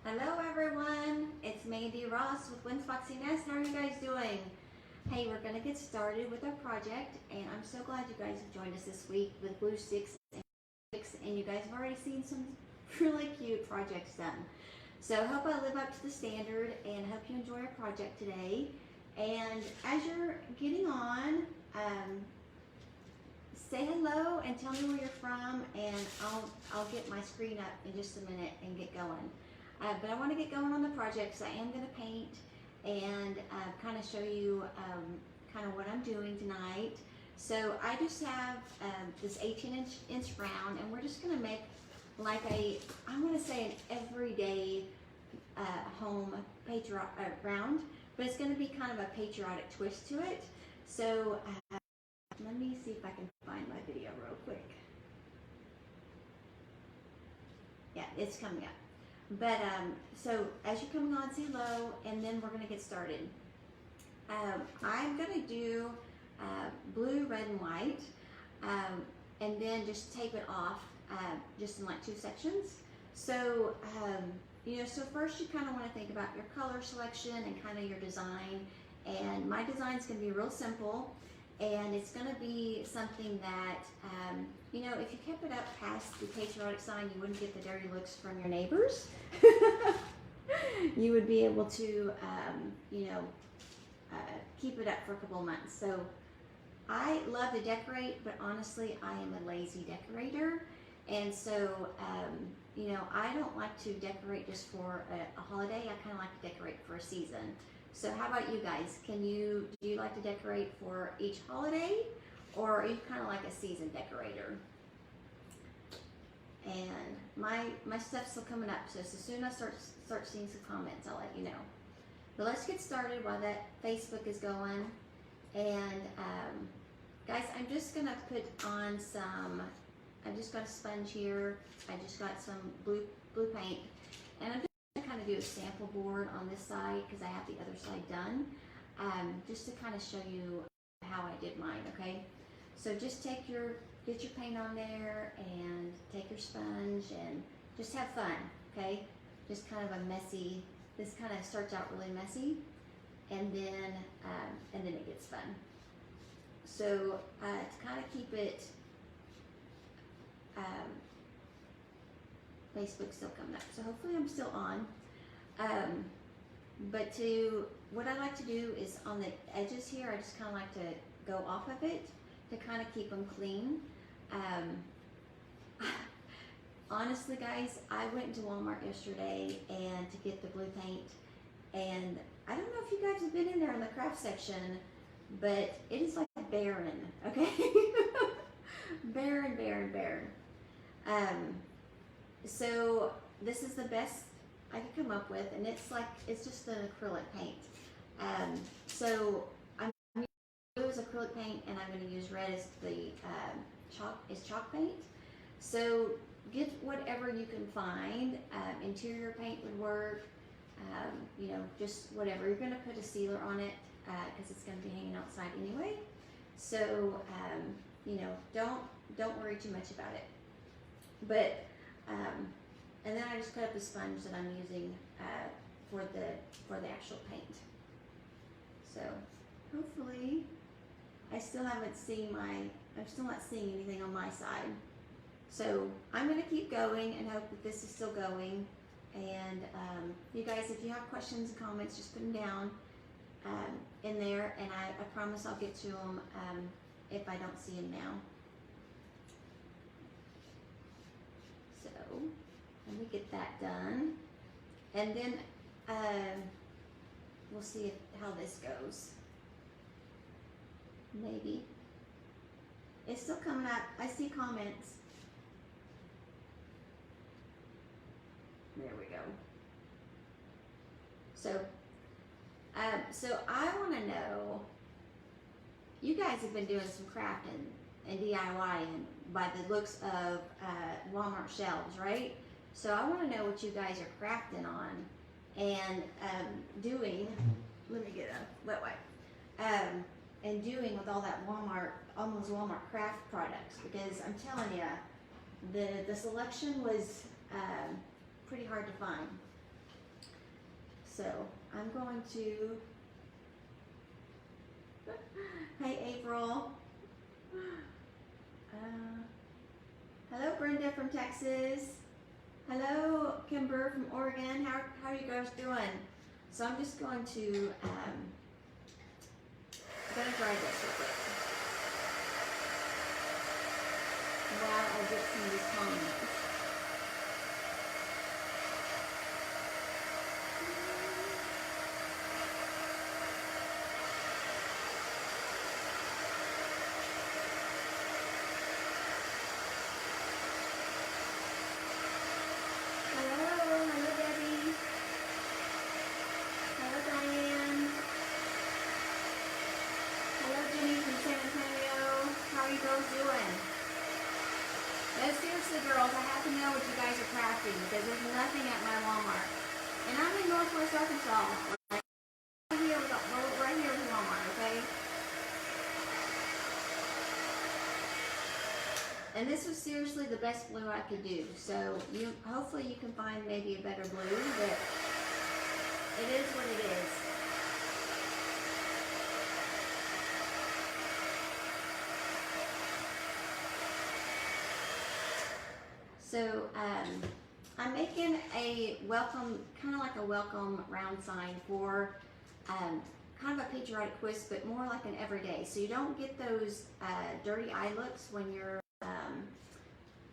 Hello everyone, it's Mandy Ross with Wins Foxy Nest. How are you guys doing? Hey, we're going to get started with our project, and I'm so glad you guys have joined us this week with glue sticks and you guys have already seen some really cute projects done. So I hope I live up to the standard and hope you enjoy our project today. And as you're getting on, say hello and tell me where you're from, and I'll get my screen up in just a minute and get going. But I want to get going on the project, so I am going to paint and kind of show you kind of what I'm doing tonight. So I just have this 18-inch round, and we're just going to make like I'm going to say an everyday home round, but it's going to be kind of a patriotic twist to it. So let me see if I can find my video real quick. Yeah, it's coming up. But so as you're coming on, say hello, and then we're going to get started. I'm going to do blue, red, and white, and then just tape it off just in like 2 sections. So so first you kind of want to think about your color selection and kind of your design. And my design is going to be real simple, and it's going to be something that if you kept it up past the patriotic sign, you wouldn't get the dirty looks from your neighbors. You would be able to keep it up for a couple of months. So I love to decorate, but honestly I am a lazy decorator, and so I don't like to decorate just for a holiday. I kind of like to decorate for a season. So how about you guys? Do you like to decorate for each holiday, or are you kind of like a season decorator? And my stuff's still coming up, so as soon as I start seeing some comments, I'll let you know. But let's get started while that Facebook is going. And guys, I'm just gonna put on I've just got a sponge here. I just got some blue paint, and I'm just kind of do a sample board on this side because I have the other side done, just to kind of show you how I did mine. Okay, so just get your paint on there and take your sponge and just have fun. Okay, just kind of a messy. This kind of starts out really messy, and then it gets fun. So to kind of keep it, Facebook's still coming up, so hopefully I'm still on. But what I like to do is on the edges here, I just kind of like to go off of it to kind of keep them clean. Honestly guys, I went to Walmart yesterday and to get the blue paint, and I don't know if you guys have been in there in the craft section, but it is like barren, okay? barren. So this is the best I could come up with, and it's just an acrylic paint. So I'm going to use acrylic paint, and I'm going to use red as the chalk paint. So get whatever you can find. Interior paint would work. Just whatever. You're going to put a sealer on it because it's going to be hanging outside anyway. So don't worry too much about it. But and then I just cut up the sponge that I'm using for the actual paint. So hopefully I'm still not seeing anything on my side. So I'm going to keep going and hope that this is still going. And you guys, if you have questions and comments, just put them down in there, and I promise I'll get to them if I don't see them now. So let me get that done, and then we'll see how this goes. Maybe it's still coming up. I see comments. There we go. So I want to know, you guys have been doing some crafting and DIY and by the looks of Walmart shelves, right? So I want to know what you guys are crafting on and doing. Let me get a wet wipe. And doing with all those Walmart craft products, because I'm telling you, the selection was pretty hard to find. So I'm going to, hey April. Hello Brenda from Texas. Hello Kimber from Oregon. How are you guys doing? So I'm just going to, I'm going to dry this real quick while I get some of these comments. Girls, I have to know what you guys are crafting because there's nothing at my Walmart. And I'm in Northwest Arkansas. Like, right here with Walmart, okay? And this was seriously the best blue I could do. So hopefully you can find maybe a better blue, but it is what it is. So I'm making a welcome, kind of like a welcome round sign for kind of a patriotic twist, but more like an everyday. So you don't get those dirty eye looks when you're,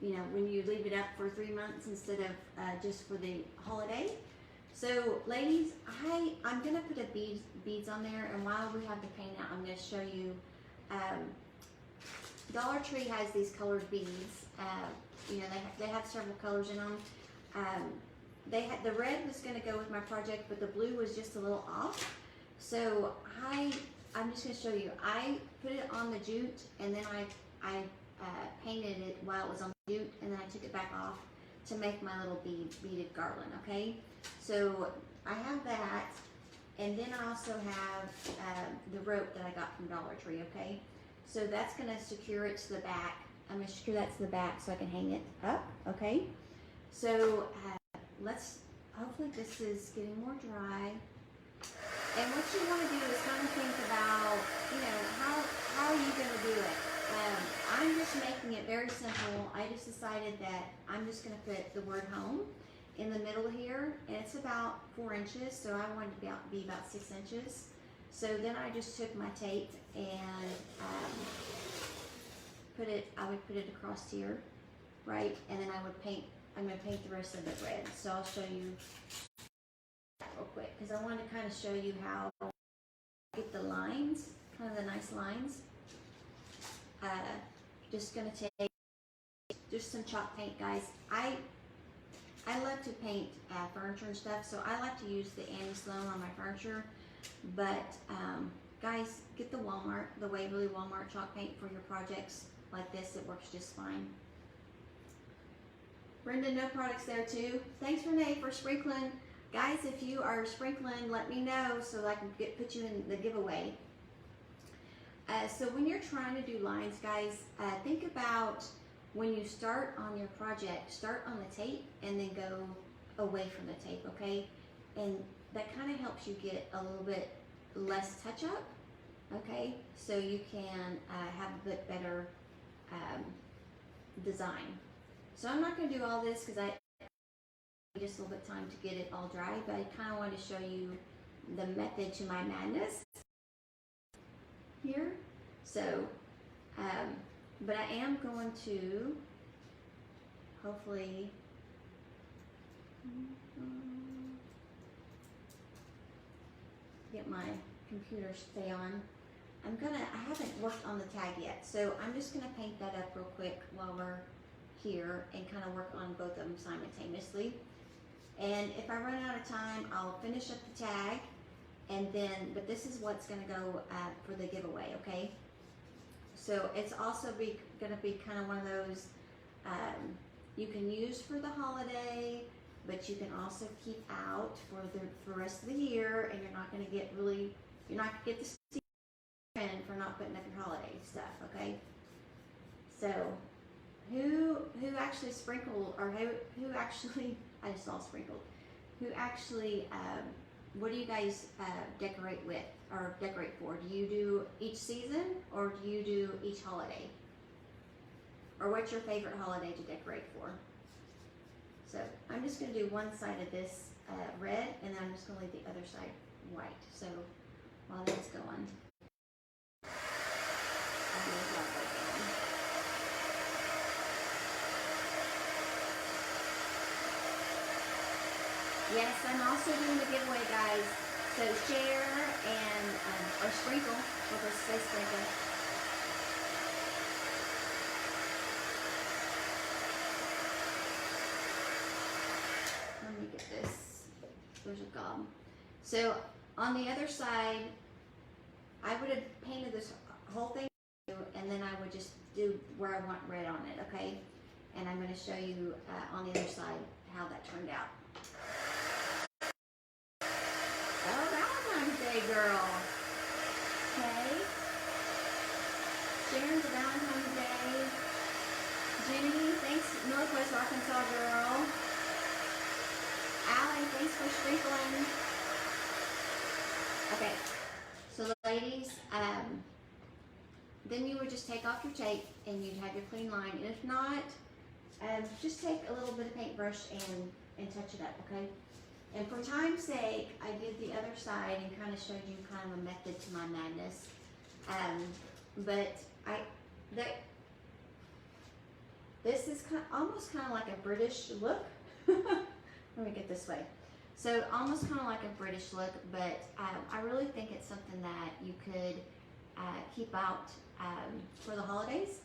you know, when you leave it up for 3 months instead of just for the holiday. So ladies, I'm gonna put a beads on there, and while we have the paint out, I'm gonna show you. Dollar Tree has these colored beads. You know, they have several colors in them. The red was going to go with my project, but the blue was just a little off. So I'm just going to show you. I put it on the jute, and then I painted it while it was on the jute, and then I took it back off to make my little beaded garland. Okay, so I have that, and then I also have the rope that I got from Dollar Tree. Okay, so that's going to secure it to the back. I'm going to secure that to the back so I can hang it up, okay? So hopefully this is getting more dry. And what you want to do is kind of think about, you know, how are you going to do it? I'm just making it very simple. I just decided that I'm just going to put the word home in the middle here, and it's about 4 inches, so I want it to be about 6 inches. So then I just took my tape and I would put it across here, right? And then I'm going to paint the rest of it red. So I'll show you real quick because I want to kind of show you how I get the lines, kind of the nice lines. Just going to take just some chalk paint, guys. I love to paint furniture and stuff, so I like to use the Annie Sloan on my furniture. But guys, get the Waverly Walmart chalk paint for your projects like this. It works just fine. Brenda, no products there too. Thanks Renee for sprinkling. Guys, if you are sprinkling, let me know so I can put you in the giveaway. So when you're trying to do lines, guys, think about when you start on your project, start on the tape and then go away from the tape, okay? And that kind of helps you get a little bit less touch up, okay? So you can have a bit better design. So I'm not going to do all this because I need just a little bit of time to get it all dry, but I kind of want to show you the method to my madness here. So, but I am going to hopefully get my computer to stay on. I haven't worked on the tag yet, so I'm just gonna paint that up real quick while we're here and kind of work on both of them simultaneously. And if I run out of time, I'll finish up the tag, and then, but this is what's gonna go for the giveaway, okay? So it's also gonna be kind of one of those you can use for the holiday, but you can also keep out for the rest of the year, and you're not gonna get the trend for not putting up your holiday stuff, okay? So who actually sprinkled, or who actually, I just saw sprinkled, who actually what do you guys decorate with or decorate for? Do you do each season or do you do each holiday? Or what's your favorite holiday to decorate for? So I'm just going to do one side of this red, and then I'm just going to leave the other side white. So while that's going, yes, I'm also doing the giveaway, guys. So share and or sprinkle. We'll just say sprinkle. Let me get this. There's a gum. So on the other side, I would have painted this whole thing, and then I would just do where I want red on it. Okay, and I'm going to show you on the other side how that turned out. Oh, Valentine's Day, girl. Okay. Sharon's a Valentine's Day. Jenny, thanks, Northwest Arkansas girl. Allie, thanks for sprinkling. Okay. So ladies, then you would just take off your tape and you'd have your clean line. And if not, just take a little bit of paintbrush and touch it up, okay? And for time's sake, I did the other side and kind of showed you kind of a method to my madness. This is almost kind of like a British look. Let me get this way. So almost kind of like a British look, but I really think it's something that you could keep out for the holidays.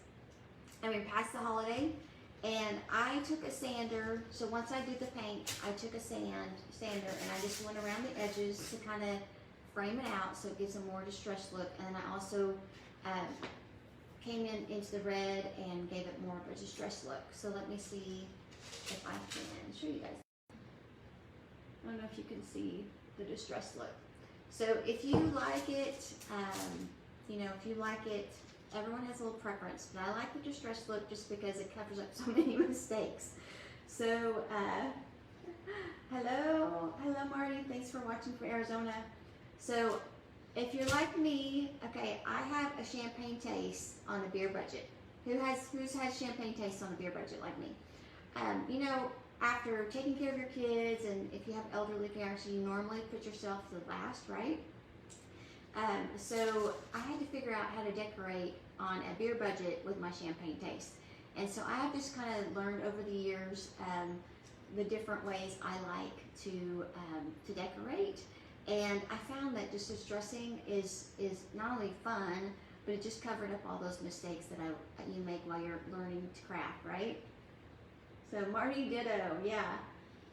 I mean, past the holiday. And I took a sander, so once I did the paint, I took a sander and I just went around the edges to kind of frame it out so it gives a more distressed look. And then I also came into the red and gave it more of a distressed look. So let me see if I can show you guys. I don't know if you can see the distressed look. So if you like it, you know, if you like it, everyone has a little preference, but I like the distressed look just because it covers up so many mistakes. So, hello Marty, thanks for watching from Arizona. So, if you're like me, okay, I have a champagne taste on a beer budget. Who's had champagne taste on a beer budget like me? You know, after taking care of your kids, and if you have elderly parents, you normally put yourself to the last, right? So I had to figure out how to decorate on a beer budget with my champagne taste. And so I have just kind of learned over the years the different ways I like to decorate. And I found that just distressing is not only fun, but it just covered up all those mistakes that you make while you're learning to craft, right? So Marty, ditto, yeah.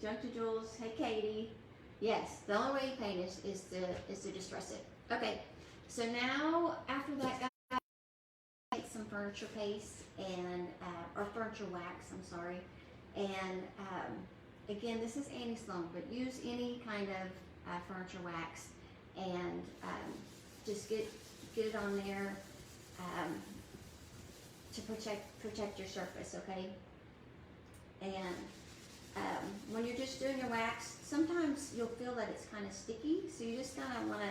Junk to Jules, hey Katie. Yes, the only way you paint is to distress it. Okay, so now after that, guys, take some furniture paste and or furniture wax. I'm sorry, and again, this is Annie Sloan, but use any kind of furniture wax and just get it on there to protect your surface. Okay, and when you're just doing your wax, sometimes you'll feel that it's kind of sticky, so you just kind of want to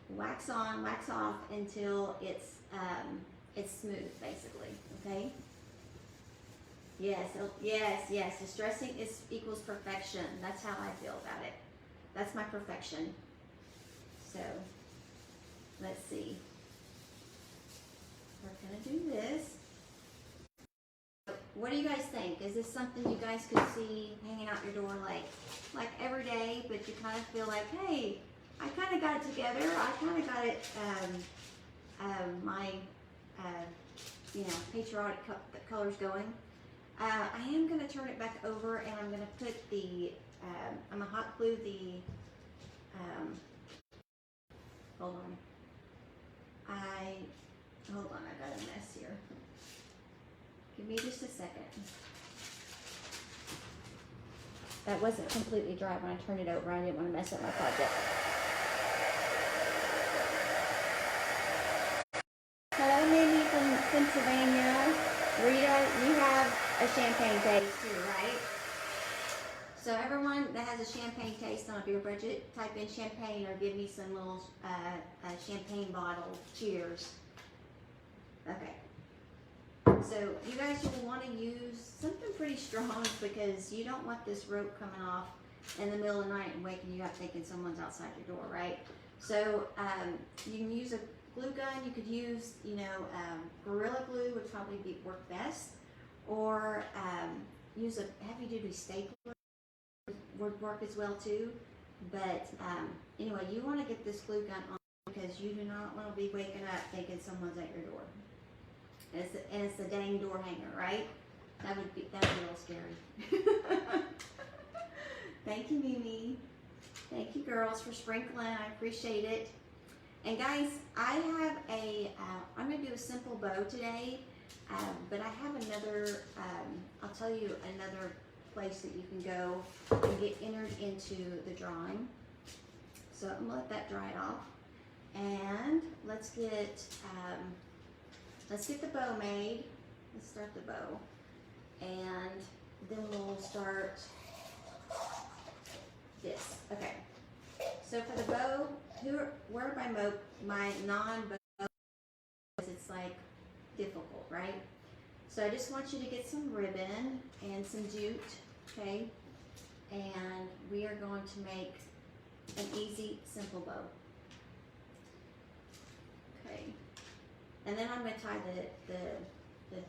wax on, wax off until it's smooth, basically. Okay. Yes. Distressing equals perfection. That's how I feel about it. That's my perfection. So let's see. We're gonna do this. What do you guys think? Is this something you guys could see hanging out your door like every day, but you kind of feel like, hey, I kind of got it together. I kind of got it, my, you know, patriotic colors going. I am going to turn it back over, and I'm going to put the, I'm going to hot glue the, hold on, I got a mess here. Give me just a second. That wasn't completely dry when I turned it over. I didn't want to mess up my project. Hello, Minnie from Pennsylvania. Rita, you have a champagne taste too, right? So everyone that has a champagne taste on a beer budget, type in champagne or give me some little champagne bottle. Cheers. Okay. So you guys will want to use something pretty strong because you don't want this rope coming off in the middle of the night and waking you up thinking someone's outside your door, right? So you can use a glue gun. You could use, you know, Gorilla Glue would probably work best, or use a heavy-duty stapler would work as well too. But anyway, you want to get this glue gun on because you do not want to be waking up thinking someone's at your door. And it's the dang door hanger, right? That would be a little scary. Thank you, Mimi. Thank you, girls, for sprinkling. I appreciate it. And guys, I have I'm going to do a simple bow today, but I have another, I'll tell you another place that you can go and get entered into the drawing. So I'm going to let that dry off. And let's get the bow made. Let's start the bow. And then we'll start this. Okay. So for the bow, where my non-bow, it's like difficult, right? So I just want you to get some ribbon and some jute, okay? And we are going to make an easy, simple bow. Okay. And then I'm going to tie the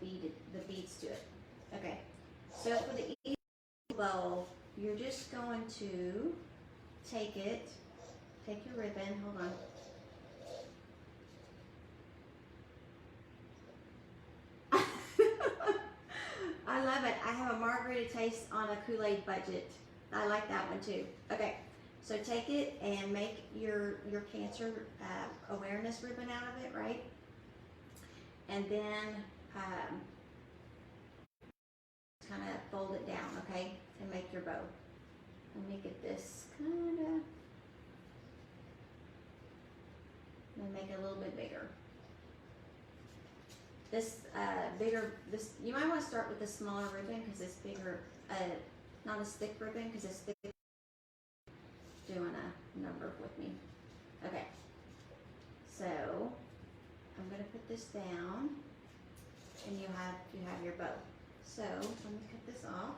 beads to it. Okay. So for the easy bow, you're just going to take your ribbon, hold on. I love it. I have a margarita taste on a Kool-Aid budget. I like that one too. Okay, so take it and make your cancer awareness ribbon out of it, right? And then kind of fold it down, okay, and make your bow. Let me get this kind of, and make it a little bit bigger. This you might want to start with the smaller ribbon because it's bigger, not as thick ribbon because it's thick. Doing a number with me. Okay, so I'm going to put this down, and you have your bow. So let me cut this off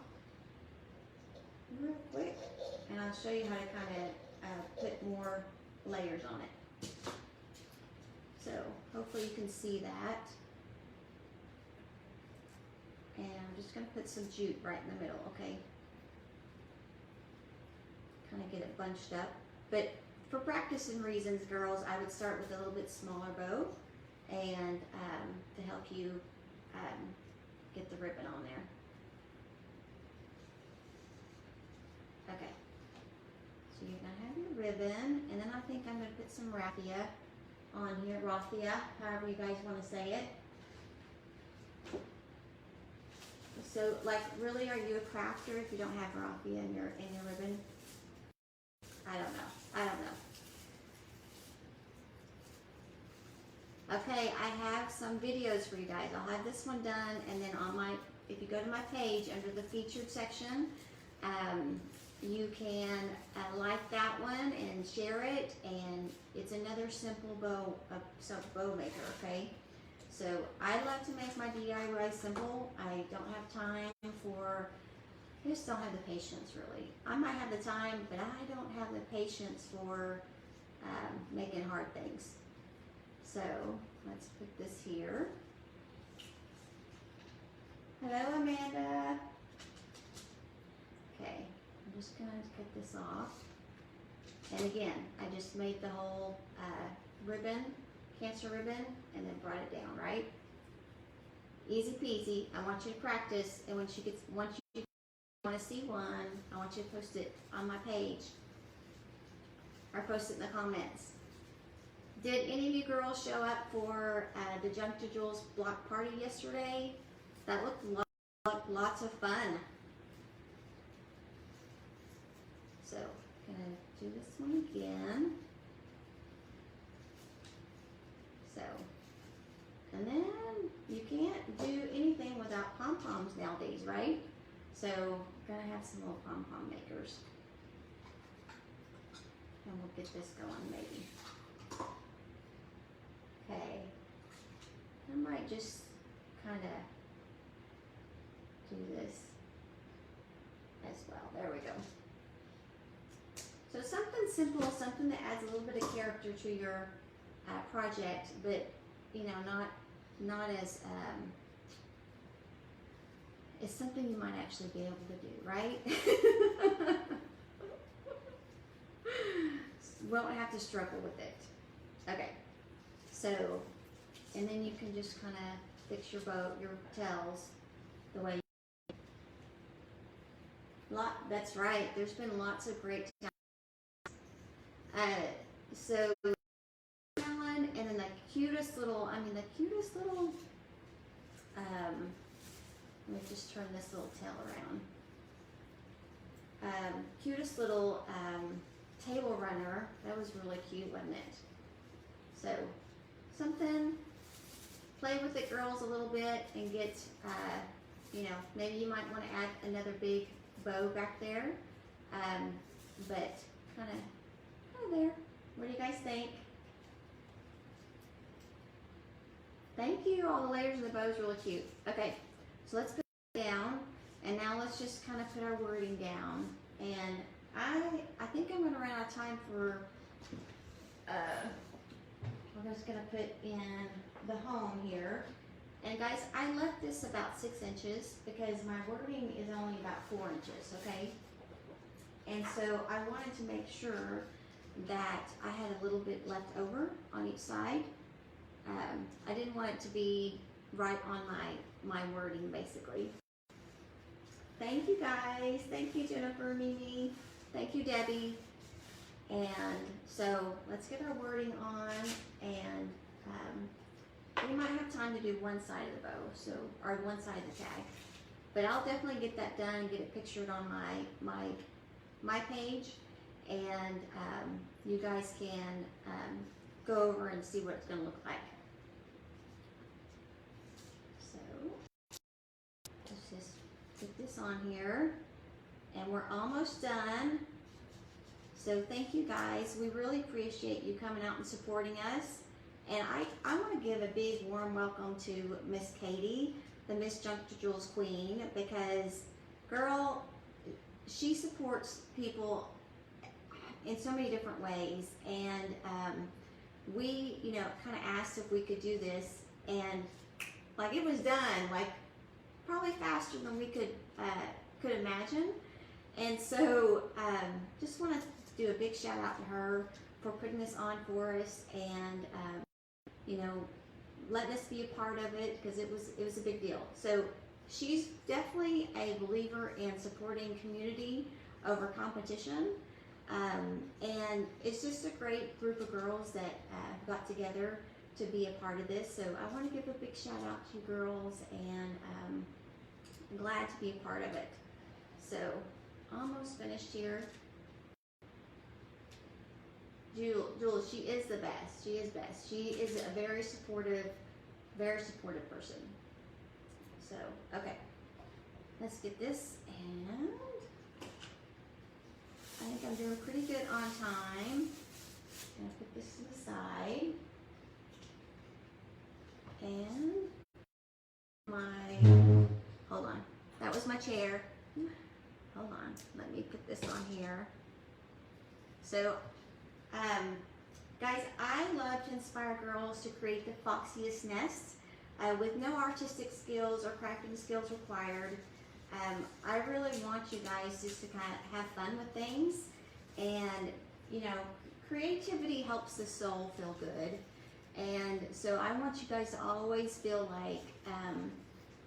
real quick, and I'll show you how to kind of put more layers on it. So hopefully you can see that. And I'm just going to put some jute right in the middle, okay? Kind of get it bunched up. But for practicing reasons, girls, I would start with a little bit smaller bow and to help you get the ribbon on there. Okay. So you're going to have your ribbon, and then I think I'm going to put some raffia on here, raffia, however you guys want to say it. So, like, really, are you a crafter if you don't have raffia in your ribbon? I don't know. Okay, I have some videos for you guys. I'll have this one done, and then if you go to my page under the featured section, you can like that one and share it, and it's another simple bow maker, okay? So I love to make my DIY simple. I don't have time I just don't have the patience really. I might have the time, but I don't have the patience for making hard things. So let's put this here. Hello, Amanda. Okay, I'm just gonna cut this off. And again, I just made the whole ribbon, cancer ribbon, and then brought it down, right? Easy peasy. I want you to practice, and once you want to see one, I want you to post it on my page or post it in the comments. Did any of you girls show up for the Junk to Jewels block party yesterday? That looked lots of fun. So, gonna do this one again. So, and then you can't do anything without pom-poms nowadays, right? So we're gonna have some little pom-pom makers. And we'll get this going maybe. Okay. I might just kind of do this as well. There we go. So something simple, something that adds a little bit of character to your project, but you know, not as it's something you might actually be able to do, right? Won't have to struggle with it. Okay, so, and then you can just kind of fix your bow, your tails the way that's right. There's been lots of great so and then the cutest little, let me just turn this little tail around. Cutest little table runner. That was really cute, wasn't it? So something, play with it, girls, a little bit, and get, you know, maybe you might want to add another big bow back there, but kind of there. What do you guys think? Thank you. All the layers of the bow is really cute. Okay, so let's put it down, and now let's just kind of put our wording down. And I think I'm going to run out of time for. We're just going to put in the home here. And guys, I left this about 6 inches because my wording is only about 4 inches, okay? And so I wanted to make sure that I had a little bit left over on each side. I didn't want it to be right on my wording, basically. Thank you guys. Thank you, Jennifer, Mimi. Thank you, Debbie. And so let's get our wording on, and we might have time to do one side of the bow, so, or one side of the tag. But I'll definitely get that done and get it pictured on my page, and you guys can go over and see what it's going to look like. So let's just put this on here, and we're almost done. So thank you guys. We really appreciate you coming out and supporting us. And I want to give a big warm welcome to Miss Katie, the Miss Junk to Jewels Queen, because girl, she supports people in so many different ways. And we, you know, kind of asked if we could do this, and like it was done, like probably faster than we could imagine. And so just want to do a big shout out to her for putting this on for us, and you know, letting us be a part of it, because it was a big deal. So she's definitely a believer in supporting community over competition, and it's just a great group of girls that got together to be a part of this. So I want to give a big shout out to you girls, and I'm glad to be a part of it. So almost finished here. Jules, she is the best. She is best. She is a very supportive person. So, okay. Let's get this, and I think I'm doing pretty good on time. I'm gonna put this to the side. And hold on. That was my chair. Hold on. Let me put this on here. So, guys, I love to inspire girls to create the foxiest nests with no artistic skills or crafting skills required. I really want you guys just to kind of have fun with things, and you know, creativity helps the soul feel good. And so I want you guys to always feel like,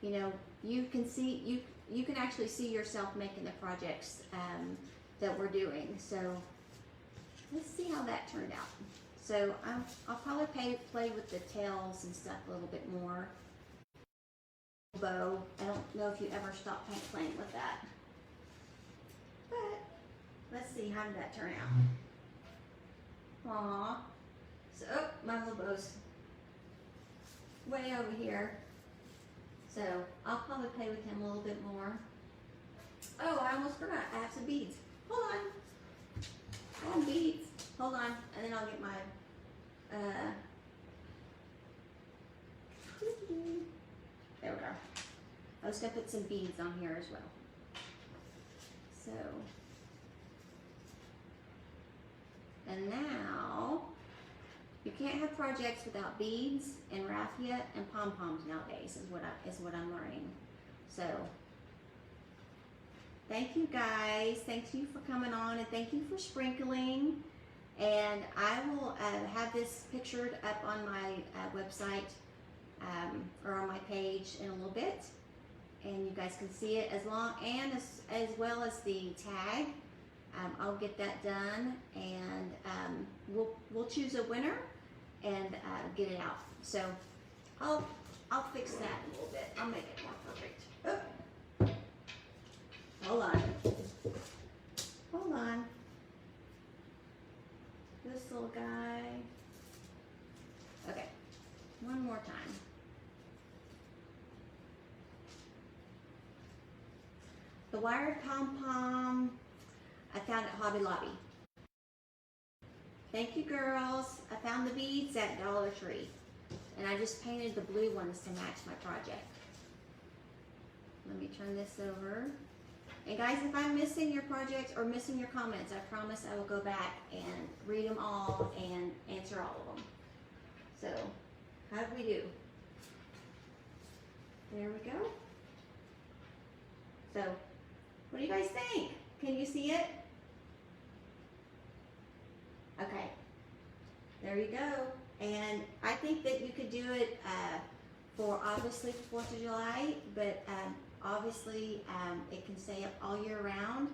you know, you can actually see yourself making the projects that we're doing. So let's see how that turned out. So I'll probably play with the tails and stuff a little bit more. Bow. I don't know if you ever stop playing with that. But let's see, how did that turn out? Aww. So, my little bow's way over here. So I'll probably play with him a little bit more. I almost forgot. I have some beads. Hold on. I have beads. Hold on, and then I'll get my, there we go. I was gonna put some beads on here as well. So, and now, you can't have projects without beads and raffia and pom-poms nowadays is what I'm learning. So, thank you guys. Thank you for coming on and thank you for sprinkling. And I will have this pictured up on my website or on my page in a little bit. And you guys can see it as well as the tag. I'll get that done and we'll choose a winner and get it out. So I'll fix that a little bit. I'll make it more perfect. Oh. Hold on. Hold on. This little guy. Okay. One more time. The wired pom-pom I found at Hobby Lobby. Thank you, girls. I found the beads at Dollar Tree. And I just painted the blue ones to match my project. Let me turn this over. And guys, if I'm missing your projects or missing your comments, I promise I will go back and read them all and answer all of them. So, how did we do? There we go. So, what do you guys think? Can you see it? Okay. There you go. And I think that you could do it for obviously 4th of July, but obviously it can stay up all year round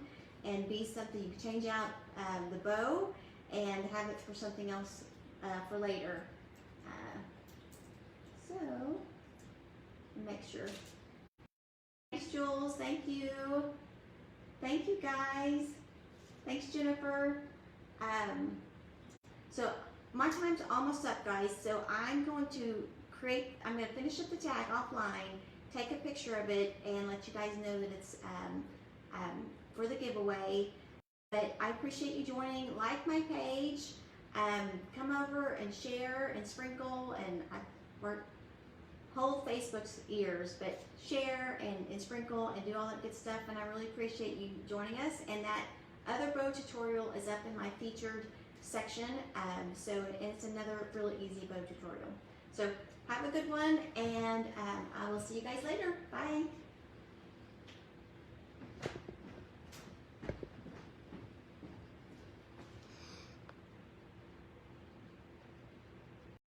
and be something you can change out the bow and have it for something else for later. So, make sure. Thanks, Jules. Thank you. Thank you, guys. Thanks, Jennifer. So my time's almost up, guys. So I'm going to finish up the tag offline, take a picture of it, and let you guys know that it's for the giveaway. But I appreciate you joining. Like my page. Come over and share and sprinkle and hold Facebook's ears, but share and sprinkle and do all that good stuff. And I really appreciate you joining us. And that other bow tutorial is up in my featured section. So it's another really easy bow tutorial. So have a good one, and I will see you guys later. Bye.